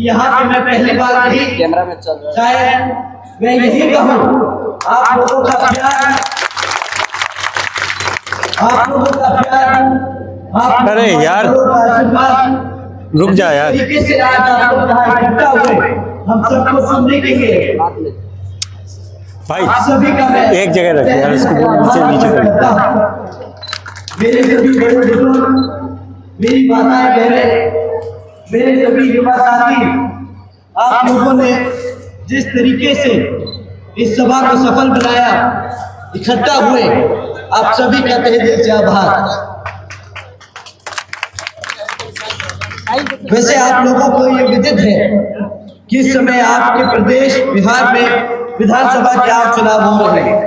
यहाँ पे मैं पहली बार नहीं, कैमरा में चल रहा है, शायद मैं यही कहूँ, आप लोगों का प्यार, अरे यार रुक जा यार, तरीके से आज आप लोग यहाँ इकट्ठा हुए, हम सबको सुनने के लिए भाई सभी का मैं एक जगह रख यार, इसको नीचे नीचे कर। मेरे सभी बड़े बुजुर्ग, मेरी माताएं बहनें, मेरे सभी युवा साथी, आप लोगों ने जिस तरीके से इस सभा को सफल बनाया, इकट्ठा हुए, आप सभी का तहे दिल से आभार। वैसे आप लोगों को ये विदित है कि इस समय आपके प्रदेश बिहार में विधानसभा के आम चुनाव हो रहे हैं,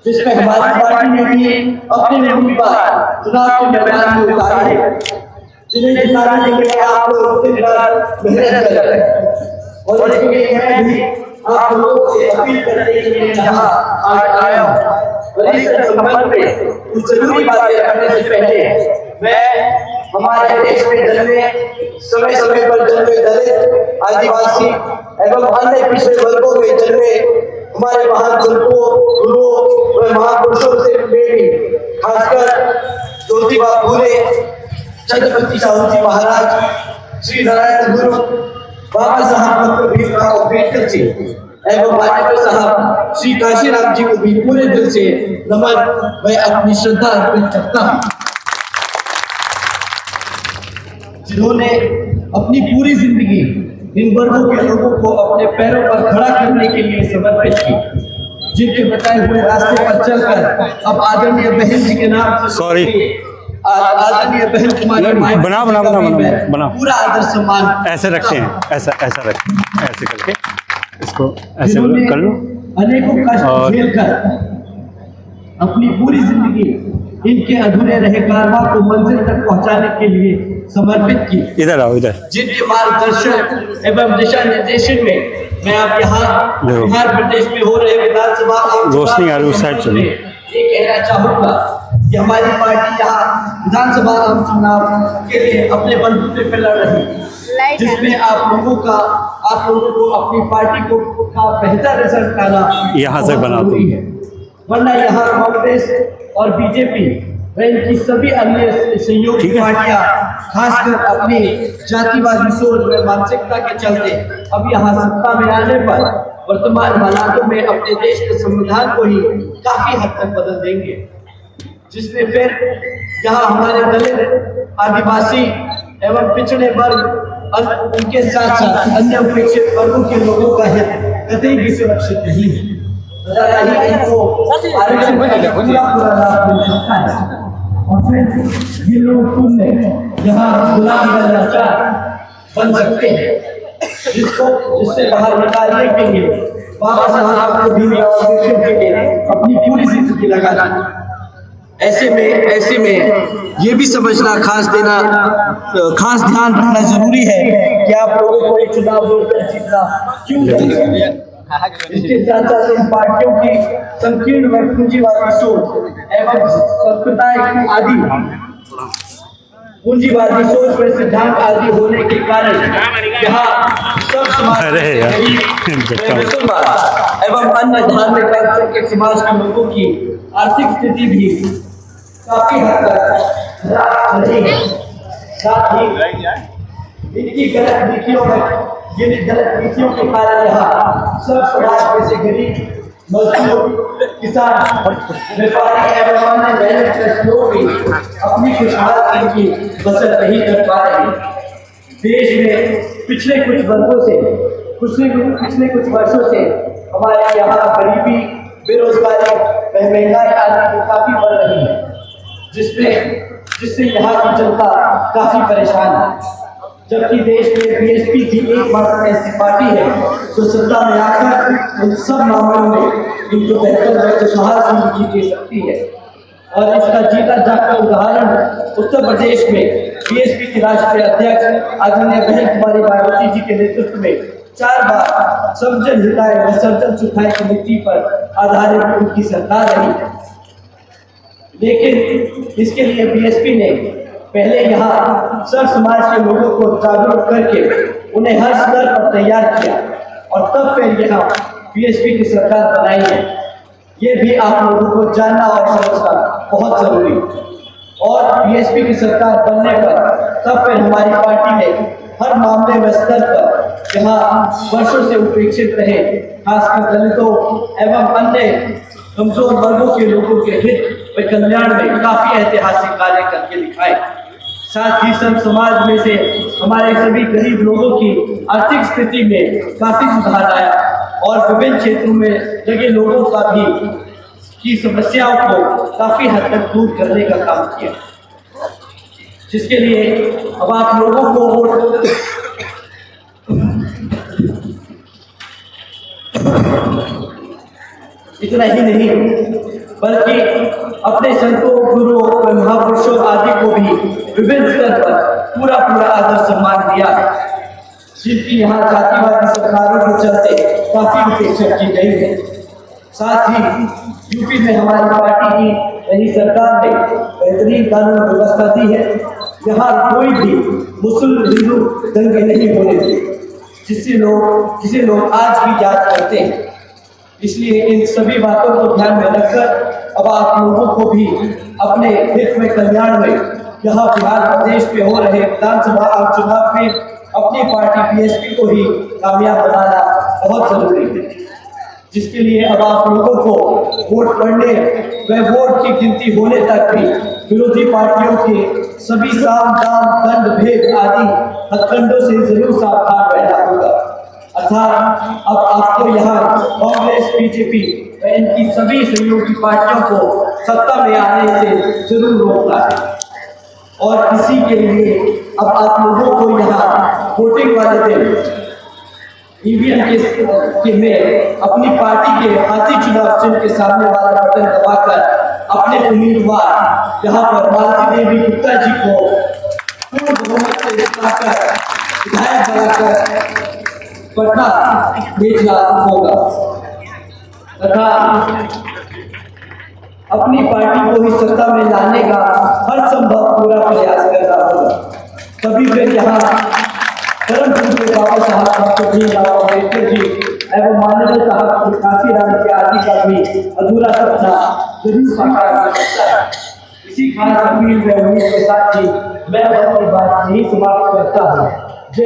जिसमें हमारी पार्टी ने भी अपने उम्मीदवार चुनाव के मैदान में उतारे हैं, जिन्हें जिताने के लिए आप लोग मेहनत कर रहे हैं। और इसके लिए मैं भी आप लोगों से अपील करने के लिए यहाँ आज आया हूँ। और इस संबंध में कुछ जरूरी बातें करने से पहले मैं हमारे देश में जन्मे, समय समय पर जन्मे दलित, आदिवासी एवं अन्य पिछड़े वर्गों में जन्मे हमारे महान संतों, गुरुओं व महापुरुषों से प्रेमी, खासकर ज्योतिबा फूले, छत्रपति शाहू जी महाराज, श्री नारायण गुरु, बाबा साहब डॉक्टर भीमराव अम्बेडकर जी एवं मान्यवर साहब श्री काशीराम जी को भी पूरे दिल से नमन मैं अपनी श्रद्धा अर्पित करता हूँ, जिन्होंने अपनी पूरी जिंदगी इन वर्गों के लोगों को अपने पैरों पर खड़ा करने के लिए समर्पित की, जिनके बताए हुए रास्ते पर चलकर अब आदरणीय बहन जी के नाम आदरणीय बहन कुमारी बना पूरा आदर सम्मान ऐसे रखते हैं, ऐसा ऐसा रखते हैं, ऐसे करके इसको ऐसे कर लो। अनेकों कष्ट झेलकर अपनी पूरी जिंदगी इनके अधूरे रहे कारवां को मंजिल तक पहुंचाने के लिए समर्पित की। इधर आओ, इधर। जिनके मार्गदर्शन एवं दिशा निर्देशन में मैं अब यहाँ बिहार प्रदेश में हो रहे विधानसभा रोशनी आ रही उस साइड चलो। ये कहना चाहूँगा कि हमारी पार्टी यहाँ विधानसभा आम चुनाव के लिए अपने बलबूते पे लड़ रही है, जिसमें आप लोगों को अपनी पार्टी को का बेहतर रिजल्ट आना यहाँ से बना दो, वरना यहाँ कांग्रेस और बीजेपी व इनकी सभी अन्य सहयोगी पार्टियां खासकर अपनी जातिवादी सोच व मानसिकता के चलते अब यहाँ सत्ता में आने पर वर्तमान हालातों में अपने देश के संविधान को ही काफी हद तक बदल देंगे, जिसमें फिर यहाँ हमारे दलित, आदिवासी एवं पिछड़े वर्ग उनके साथ साथ अन्य उपेक्षित वर्गों के लोगों का हित कतई भी सुरक्षित नहीं है। आरक्षण पूरा लाभ मिल सकता है और फिर ये लोग यहाँ गुलाम बन सकते हैं, जिससे बाहर निकालने के लिए बाबा साहब को भी अपनी पूरी जिंदगी लगा दी। ऐसे में ये भी समझना खास ध्यान रखना जरूरी है कि आप लोगों को एक चुनाव लड़कर जीतना क्यों जरूरी है। इसके साथ साथ इन पार्टियों की संकीर्ण व पूंजीवादी सोच एवं संप्रदाय आदि पूंजीवादी सोच व सिद्धांत आदि होने के कारण यहाँ सब समाज एवं अन्य धार्मिक के समाज के लोगों की आर्थिक स्थिति भी काफी हद तक खराब रही है। साथ ही इनकी गलत नीतियों के कारण यहाँ सब समाज में से गरीब, मजदूर, किसान, व्यापारी एवं अन्य मेहनत लोग भी अपनी खुशहाल की बसर नहीं कर पा रहे। देश में पिछले कुछ वर्षों से हमारे यहाँ गरीबी, बेरोजगारी व महंगाई आदि काफी बढ़ रही है, जिससे यहाँ की जनता काफी परेशान है। जबकि देश में बीएसपी की एकमात्र ऐसी पार्टी है जो सत्ता में आकर इन सब मामलों में इनको बेहतर खुशहाल जिंदगी दे सकती है। और इसका जीता जागता उदाहरण उत्तर प्रदेश में बीएसपी की राष्ट्रीय अध्यक्ष आदरणीय बहन कुमारी मायावती जी के नेतृत्व में 4 बार सर्वजन हिताय व सर्वजन सुखाय की नीति पर आधारित उनकी सरकार रही। लेकिन इसके लिए बीएसपी ने पहले यहाँ सब समाज के लोगों को जागरूक करके उन्हें हर स्तर पर तैयार किया और तब फिर यहाँ बीएसपी की सरकार बनाई है। ये भी आप लोगों को जानना और समझना बहुत जरूरी है। और बीएसपी की सरकार बनने पर तब फिर हमारी पार्टी ने हर मामले व स्तर पर जहाँ वर्षों से उपेक्षित रहे, खासकर दलितों एवं अन्य कमजोर वर्गों के लोगों के हित व कल्याण में काफी ऐतिहासिक कार्य करके दिखाए। साथ ही सब समाज में से हमारे सभी गरीब लोगों की आर्थिक स्थिति में काफी सुधार आया और विभिन्न क्षेत्रों में लगे लोगों का भी की समस्याओं को काफी हद तक दूर करने का काम किया, जिसके लिए अब आप लोगों को वोट इतना ही नहीं बल्कि अपने संतों, गुरुओं और महापुरुषों आदि को भी विभिन्न स्तर पर पूरा आदर सम्मान दिया, जिनकी यहाँ जातिवादी सरकारों के चलते काफी उपेक्षा की गई है। साथ ही यूपी में हमारी पार्टी की नई सरकार ने बेहतरीन कानून व्यवस्था दी है। यहाँ कोई भी मुस्लिम हिंदू दंगे नहीं होने दिए, जिसे लोग आज भी याद करते हैं। इसलिए इन सभी बातों को ध्यान में रखकर अब आप लोगों को भी अपने हित में कल्याण में यहाँ बिहार प्रदेश में हो रहे विधानसभा आम चुनाव में अपनी पार्टी बीएसपी को ही कामयाब बनाना बहुत जरूरी है, जिसके लिए अब आप लोगों को वोट पड़ने व वोट की गिनती होने तक भी विरोधी पार्टियों के सभी साम दाम दंड भेद आदि हथकंडों से जरूर सावधान रहना होगा। अर्थात अब आपको यहाँ कांग्रेस, बीजेपी व इनकी सभी सहयोगी पार्टियों को सत्ता में आने से जरूर रोकना है। और इसी के लिए अब आप लोगों को यहाँ वोटिंग वाले दिन ईवीएम के में अपनी पार्टी के हाथी चुनाव चिन्ह के सामने वाला बटन दबाकर अपने उम्मीदवार यहाँ पर मालती देवी गुप्ता जी को पूर्ण बहुमत से जिताकर विधायक बनाकर पटना भेजना होगा तथा अपनी पार्टी को ही सत्ता में लाने का हर संभव पूरा प्रयास करना होगा। तभी फिर यहाँ धर्मपुर के बाबा साहब डॉक्टर भीमराव अम्बेडकर जी एवं माननीय साहब काशीराम के आदि का भी अधूरा सपना जरूर साकार हो सकता है। इसी खास अपील व उम्मीद के साथ ही मैं अपनी बात यही समाप्त करता हूँ।